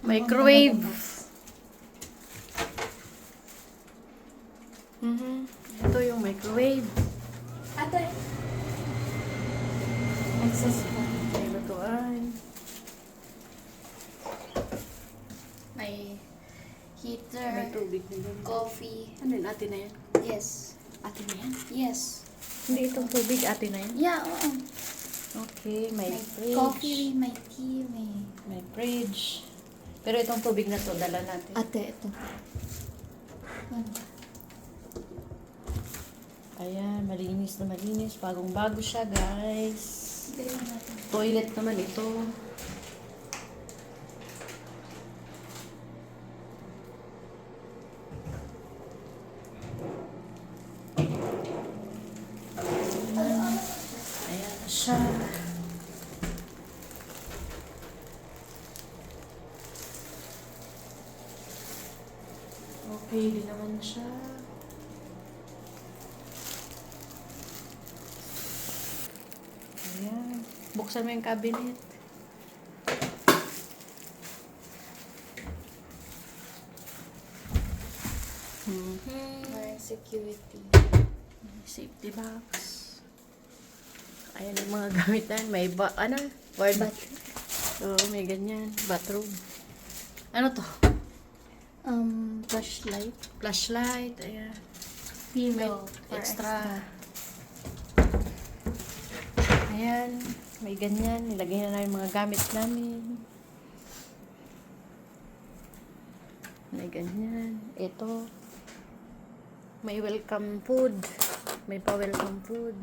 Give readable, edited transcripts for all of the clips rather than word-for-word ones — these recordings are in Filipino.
Microwave. Ito yung microwave. Ate. Exhaust fan. May lutuan. May heater. May tubig na doon. Coffee. Ano yun? Atin na yan? Yes. Atin na yan? Yes. Hindi itong tubig. Atin na yan? Yeah, oo. Okay. May May fridge. coffee, may tea, may... May fridge. Pero itong tubig na to, dala natin. Ate, ito. Ano? Ayan, malinis na malinis. Bagong-bago siya, guys. Bilhin natin. Toilet naman ito. Ayan na siya. Okay din naman siya. Ayan. Buksan mo yung cabinet. May security. Safety box. Ayan yung mga gamit na. May word. Oo, may ganyan. Bathroom. Ano to? Flashlight. Flashlight. Ayan. Pillow. Extra. Ayan. May ganyan. Nilagay na namin mga gamit namin. May ganyan. Ito. May welcome food. May pa-welcome food.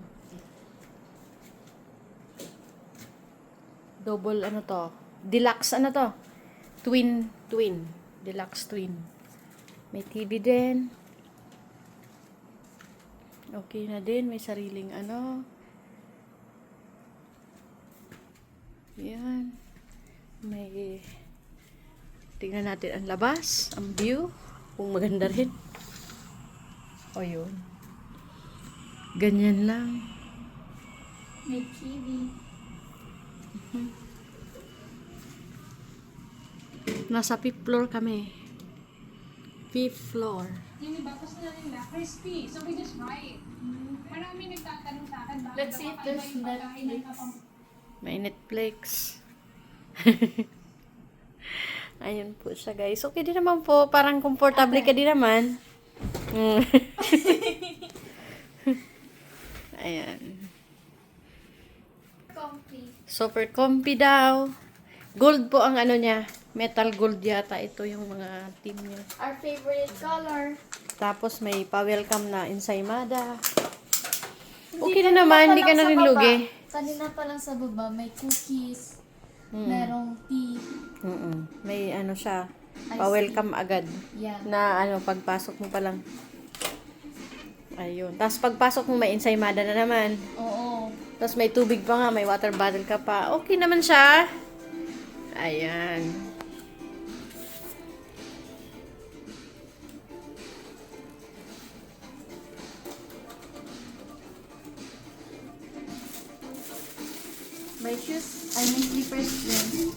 Double ano to? Deluxe ano to? Twin. Deluxe twin. May TV din. Okay na din. May sariling ano. Yan. May tingnan natin ang labas, ang view. Kung maganda rin. O yun. Ganyan lang. May TV. Nasa 5th floor kami. 5th floor. Yung iba gusto na nila crispy. So we just fry it. Marami nagtatanong sa akin bakit Let's see if there's yung pagkain ng Netflix. kapang... May Netflix. Ayun po siya, guys. Okay din naman po. Parang komportable ka din naman. Ayan. Comfy. Super comfy daw. Gold po ang ano niya. Metal gold yata. Ito yung mga team niya. Our favorite color. Tapos may pa-welcome na ensaymada. Okay na naman. Hindi ka na rin lugi. Kanina pa lang sa baba, may cookies. Merong tea. May ano siya. Pa-welcome agad. Yan. Na ano, pagpasok mo pa lang. Ayun. Tapos pagpasok mo, may ensaymada na naman. Oo. Tapos may tubig pa nga, may water bottle ka pa. Okay naman siya. Ayan. May shoes. Ay, may slippers din.